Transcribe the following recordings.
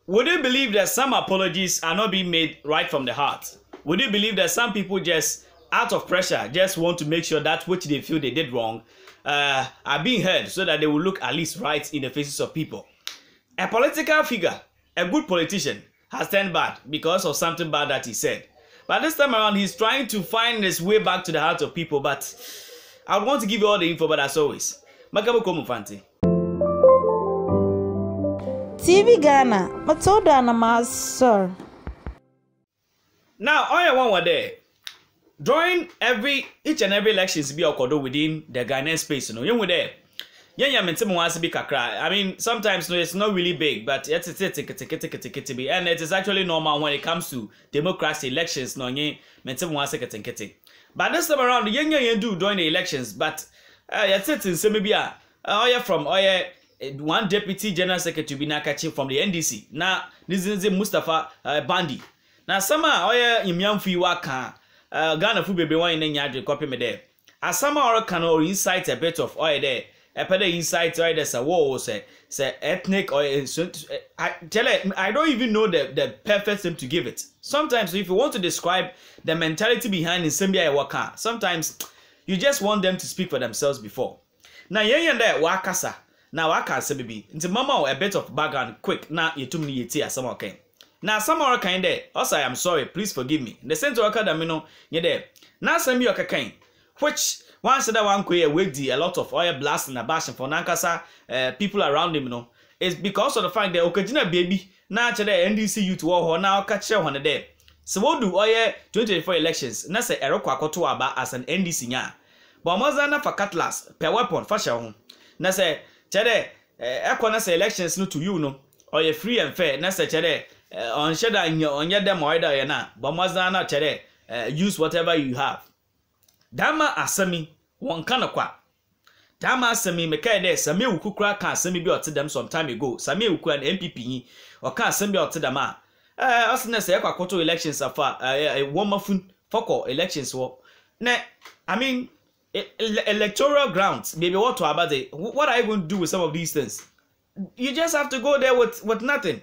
would you believe that some apologies are not being made right from the heart? Would you believe that some people just, out of pressure, just want to make sure that which they feel they did wrong are being heard so that they will look at least right in the faces of people? A political figure, a good politician, has turned bad because of something bad that he said. But this time around, he's trying to find his way back to the heart of people. But I want to give you all the info, but as always, Makabo Komufanti. TV Ghana, Matilda and Master. Now, all you want were there. During each and every elections be occurred within the Ghanaian space, you know, you there. I mean, sometimes it's not really big, but and it is actually normal when it comes to democracy elections. But this time around, the do during the elections, but from one deputy general secretary be nakachi from the NDC. Now this is Mustafa Bandi. Now sama imyamfi waka Ghana fu bebe wan in nyadwe copy me there. Asama or can or insight a bit of oil there. A better insight or there's a war say ethnic or I don't even know the perfect thing to give it. Sometimes if you want to describe the mentality behind in Sembia waka, sometimes you just want them to speak for themselves before. Now yen there wakasa. Now I can't say baby. Into mama a bit of background quick. Now you told me you tear some okay. Now some are kind there. Also I am sorry. Please forgive me. The center of academy you there. Now some you kind. Which once that one queer with a lot of oil blast and a bashing for Nankasa people around him, you know. It's because of the fact that Okajina baby now today NDC youth war now catch one a day. So what do oil 2024 elections? Na say Erokwa Koto aba as an NDC nya. But Mazana for cutlass per weapon fashion. Na say Chede, ekwana say elections no to you no, or you free and fair. Na say chede, on sheda on your dem order ya na, but mazana chede, use whatever you have. Dama asami, one kana kwa. Dama asami meka de sami ukukura kan asami bi ote dem some time ago. Sami ukura and NPP or kan asami bi ote dem a. Asina say ekwa koto elections afa woman fun foko elections wo. Ne, I mean electoral grounds, maybe what to about it. What are you going to do with some of these things? You just have to go there with nothing,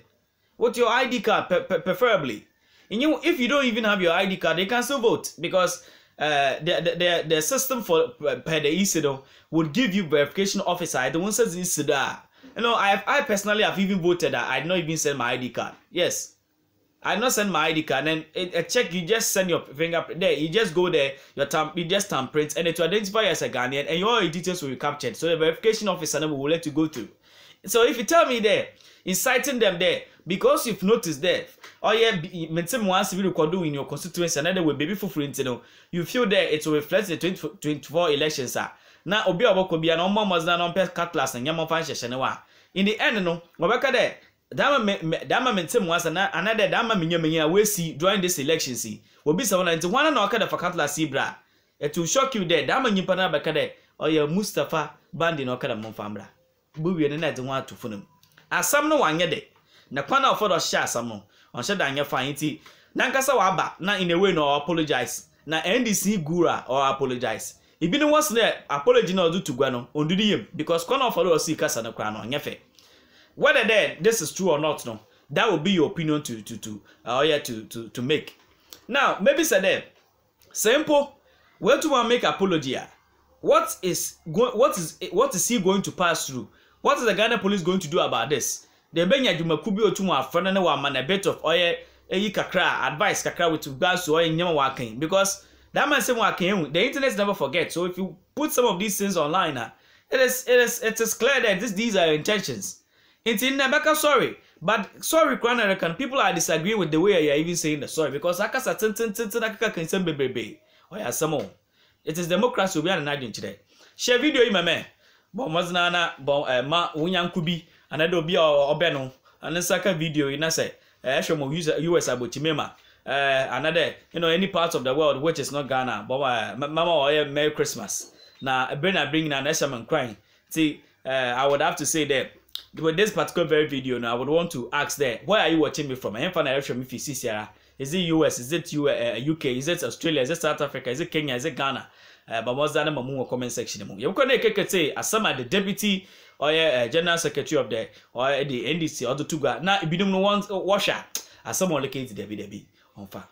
with your ID card, preferably. And if you don't even have your ID card, they can still vote because the system for the ECDO would give you verification officer. I don't say ECDO. You know, I personally have even voted that I did not even send my ID card. Yes. I not send my ID card and a check. You just send your fingerprint there. You just go there. You just thumbprint and it will identify you as a Ghanaian and your details will be captured. So the verification officer will let you go through. So if you tell me there, inciting them there because you've noticed there, oh yeah, maintain once you do in your constituency another way, baby for free, you feel there it will reflect the 2024 elections. Now obi oboko be an normal was not on cutlass and yamma fan. In the end, no, Wabaka there. Dama mentem was another dama minya we see during this election see will be someone into one and okada for Katla Sibra. It will shock you there. Dama Nipana Bakade or your Mustafa Bandi no Kada Monfambra. Bubi and night want to funum. As some no one yede. Nakwana for the shah some on Shadanya Fanti. Nankasa waba, not in a way no apologize. Na NDC Gura or apologize. If you know what's there, apology no do to Guano, on do because Kona for us see Casa no crown on Yafe. Whether this is true or not, no, that will be your opinion to make. Now, maybe say there, simple. Where to make apology? What is he going to pass through? What is the Ghana police going to do about this? The Benya Jumakubi or to friend and one a bit of oil, kakra advice kakra with regards to oil in Yamawaking because that man said working. The internet never forgets. So if you put some of these things online, it is clear that these are your intentions. It's in Nebeka sorry, but sorry, Kran people are disagreeing with the way you're even saying the sorry because I can send baby. Oh yeah, some more. It is democracy we are in today. Share video in my man. Bon Maznana, bon ma Wunyam Kubi, and I do be or Beno, and then second video in Nasa, US about Chimema. Another, any part of the world which is not Ghana, but Mama or Merry Christmas. Now, I bring an Eshaman crying. See, I would have to say that. With this particular video now, I would want to ask there, where are you watching me from? I am from Is it US? Is it UK? Is it Australia? Is it South Africa? Is it Kenya? Is it Ghana? bamoza na mamu comment section mu. Yemko na kekete asama the deputy or general secretary of the or the NDC or the Tuga. Now ibidum no one washer asama locate Debbie onfa.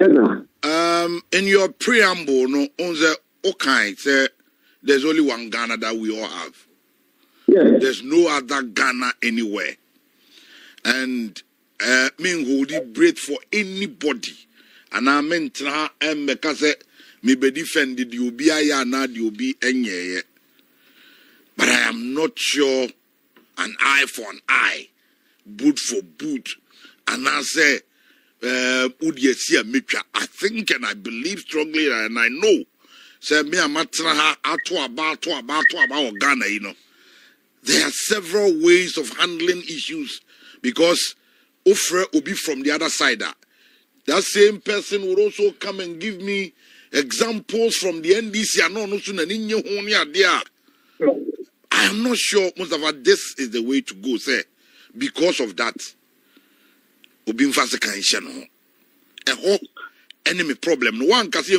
In your preamble, no, on the okay, say there's only one Ghana that we all have. Yes. There's no other Ghana anywhere. And me hold it breath for anybody. And I meant because me be defended you be a na you be any. But I am not sure an eye for an eye, boot for boot. And I say I think and I believe strongly and I know. Say me amatraha ato about Ghana, you know. There are several ways of handling issues because Ofre will be from the other side. That same person would also come and give me examples from the NDC. I am not sure, Mustafa, this is the way to go, sir. Because of that, enemy problem. No one can see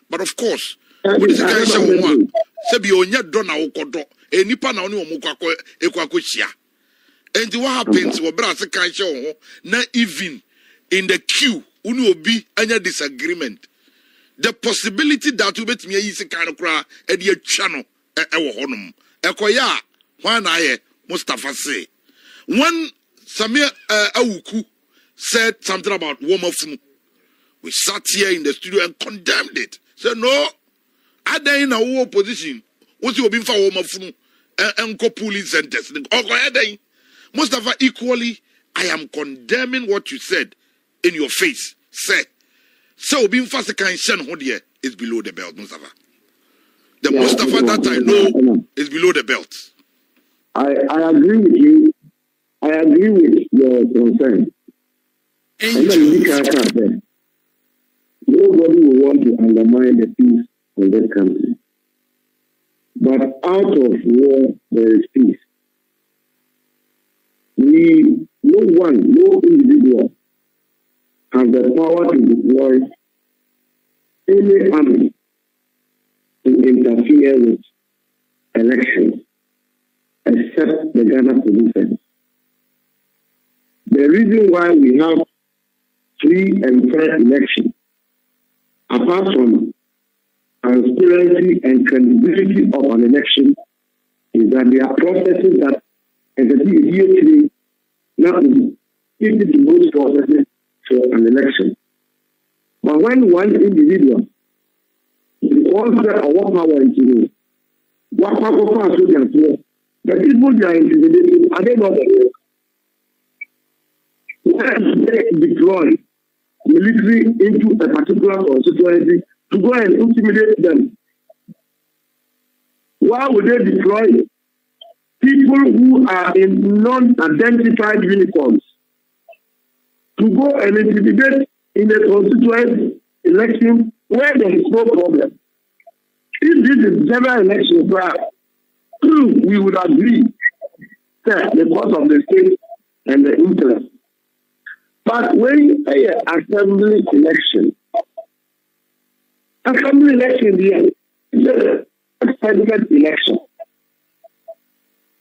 but of course, what is the one? Sebi onya dona okodo. Nipa na oni omukwa ekwakochia. And what happens we bra se kan she na even in the queue uni obi anya disagreement. The possibility that you bet me yi se kan kra e de atwa no e wo honum. Ekoya wan aye Mustafa say. When Samia Awuku said something about Womafunu, we sat here in the studio and condemned it. Said no, I dey in a opposition. What's your being for Womafunu and police centers? Mustafa, equally, I am condemning what you said in your face. Say, so being fast kind here is below the belt, Mustafa. The Mustafa that I know is below the belt. I agree with you. I agree with your concern. Nobody will want to undermine the peace of that country. But out of war, there is peace. No individual has the power to deploy any army to interfere with elections except the Ghana Police Service. The reason why we have free and fair elections, apart from transparency and credibility of an election, is that there are processes that as a DOT now give to those processes for an election. But when one individual wants our power into what power so the people they are intimidating, are they not aware? When they deploy military into a particular constituency to go and intimidate them, why would they deploy people who are in non-identified uniforms to go and intimidate in a constituency election where there is no problem? If this is general election, we would agree that because of the state and the interest. But when assembly election is a president election,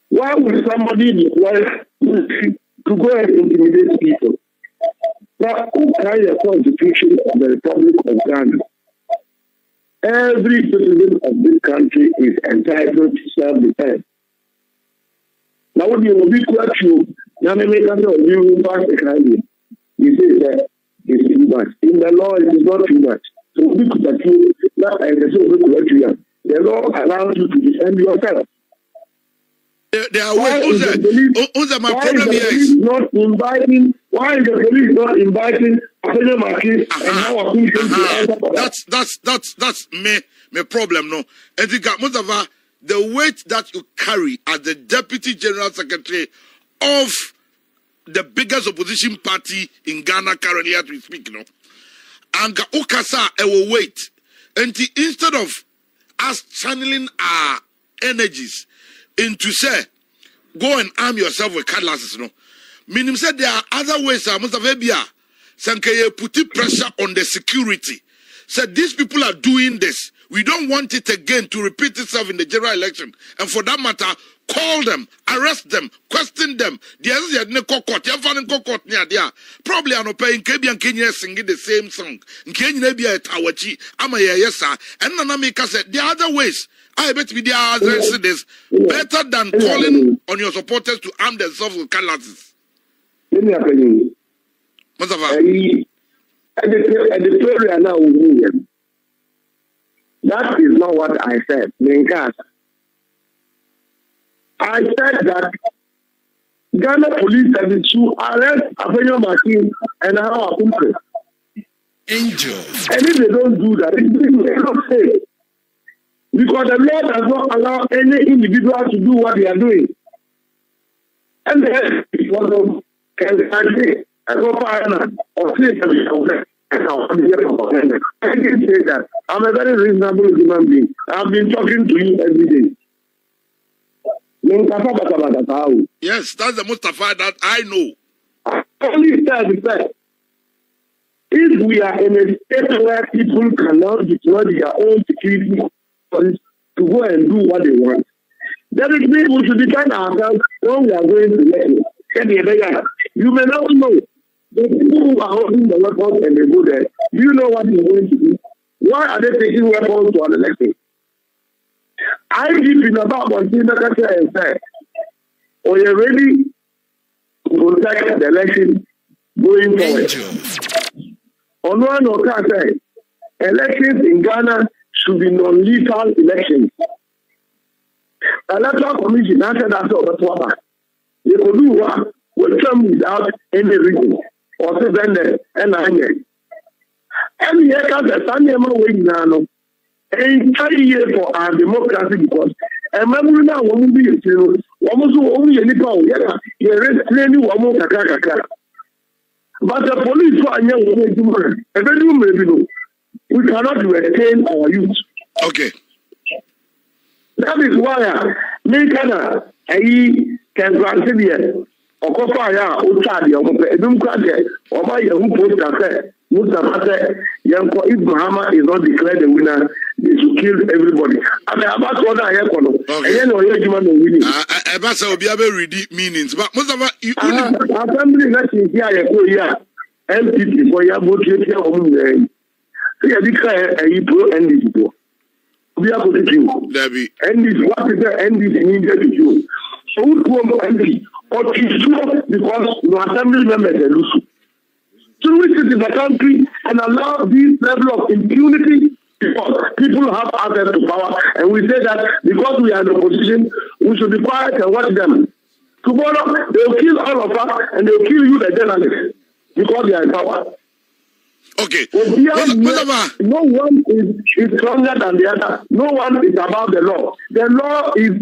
why would somebody deploy to go and intimidate people? Now, who carries the Constitution of the Republic of Ghana? Every citizen of this country is entitled to self-defense. Now, what you will be clear to, you say that it's too much. In the law, it is not too much. So, we could accuse that the law allows you to defend yourself. There are ways. My problem here is not inviting. Why is the police not inviting That's my problem. No, and Mustafa, the weight that you carry as the Deputy General Secretary of the biggest opposition party in Ghana currently as we speak, you know, and Okasa will wait, and instead of us channeling our energies into say, go and arm yourself with cutlasses, you know. Meaning said there are other ways, Mustafa Bia, Sankaye put pressure on the security. said these people are doing this. We don't want it again to repeat itself in the general election. And for that matter, call them, arrest them, question them. Probably I'm paying Kabian Kenya singing the same song. Kenya be a Tawachi, I'm a yes, sir. And Nanamika said there are other ways. I bet we are addressing this better than calling on your supporters to arm themselves with cutlasses. Let me tell you. Editorial now, that is not what I said. I said that Ghana police service should arrest Abenyo Machine and our people. Angel. And if they don't do that, it's not safe. Because the law does not allow any individual to do what they are doing. And then it was I can say that I'm a very reasonable human being. I've been talking to you every day. Yes, that's the Mustafa that I know. Only said, if we are in a state where people cannot deploy their own security to go and do what they want, then it means we should defend ourselves when we are going to election. You may not know the people who are holding the weapons and they go there. Do you know what they're going to do? Why are they taking weapons to an election? I keep in about one thing that I said, are you ready to protect the election going forward? On one occasion, say, elections in Ghana should be non-lethal elections. Electoral Commission answered that over. You could do what will come without any reason or to send it and every year comes a Sunday morning now. Entire year for our democracy because a member now won't be almost only any power. You're training one more kaka. But the police are young women. We cannot retain our youth. Okay. That is why me can consider Okofaya, Utadi, Democrat, or my young post Mustafa if Muhammad is not declared the winner, they should kill everybody. I mean, about what I have on. Ebasa will be able to read meanings. But Mustafa, you assembly election here, NPP for your vote here. See, I declare a pro NDC. We are going to do. NDC, what is the NDC needed to do? So, who come NDC? Or because no assembly members are loose. So we sit in the country and allow this level of impunity because people have access to power, and we say that because we are in the opposition, we should be quiet and watch them. Tomorrow they will kill all of us and they will kill you, the journalists, because they are in power. Okay. No one is stronger than the other. No one is above the law. The law is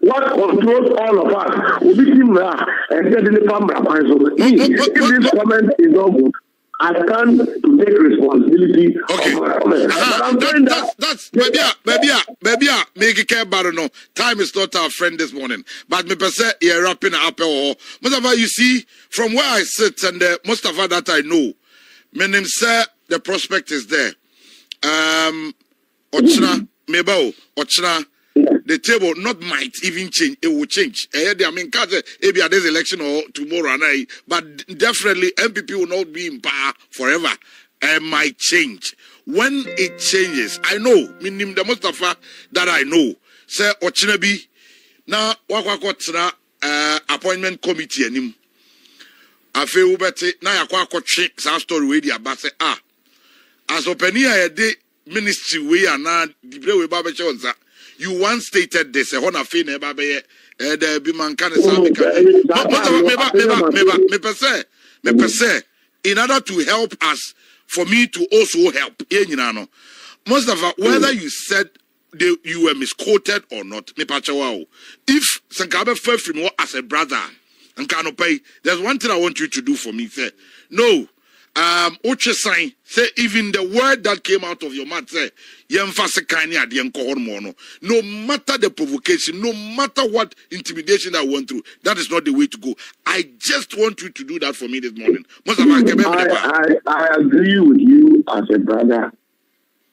what controls all of us. If this comment is not good, I stand to take responsibility. Okay. That's maybe make it care about no. Time is not our friend this morning. But me per se you're wrapping up. Mustafa, you see, from where I sit and the Mustafa that I know, my name say the prospect is there. Ochna, mebao, Ochna. The table not might even change, it will change. I mean, maybe at this election or tomorrow night, but definitely NPP will not be in power forever. It might change. When it changes, I know, meaning the Mustafa that I know, say Ochinabi, now wakwakotra appointment committee anim. Afe ubete na yakwakotre sa story we di abase as openia de ministry we na dibre we ba be chonza. You once stated this. Me per se, in order to help us, for me to also help. Mustafa, whether you said you were misquoted or not, if Sankabe felt from as a brother, and cannot pay, there's one thing I want you to do for me. Say, no. Uche sign say even the word that came out of your mouth say no matter the provocation, no matter what intimidation I went through, that is not the way to go. I just want you to do that for me this morning. I agree with you as a brother,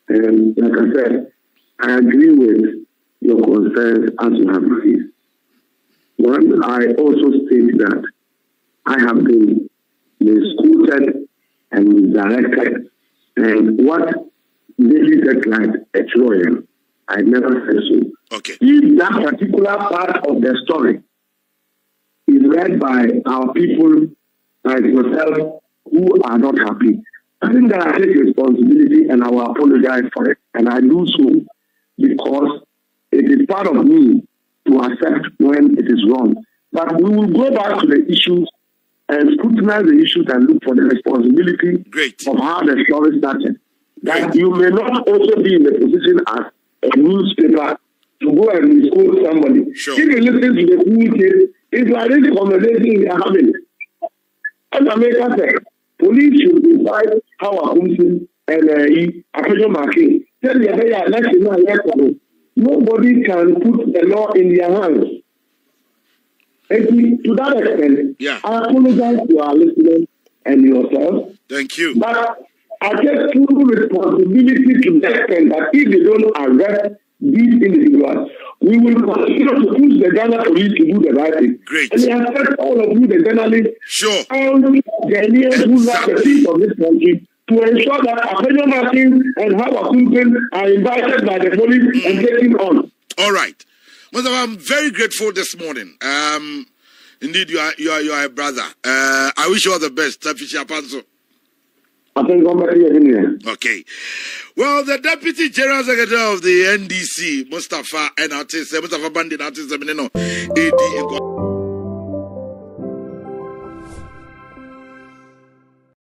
And like I said, I agree with your concerns as you have raised. One, I also state that I have been misquoted and directed, and what David declared a lawyer, I never said so. Okay. If that particular part of the story is read by our people like yourself who are not happy, I think that I take responsibility and I will apologize for it. And I do so because it is part of me to accept when it is wrong. But we will go back to the issues and scrutinize the issues and look for the responsibility of how the story started. That you may not also be in the position as a newspaper to go and misquote somebody. Sure. If you listen to the full case, it's like this conversation we are having. As America said, police should decide how a person and a person marking. Tell you that election now, nobody can put the law in their hands. And to that extent, I apologize to our listeners and yourself. Thank you. But I take full responsibility to the extent that if they don't arrest these individuals, we will continue to push the Ghana police to do the right thing. Great. And I expect all of you, the journalists, sure, all the Ghanaians who love the peace of this country, to ensure that Afenyo Martin and Hawa Kumpen are invited by the police and taken on. All right. Mustafa, I'm very grateful this morning. Indeed, you are a brother. I wish you all the best. Okay. Well, the Deputy General Secretary of the NDC, Mustafa Bandi, AD.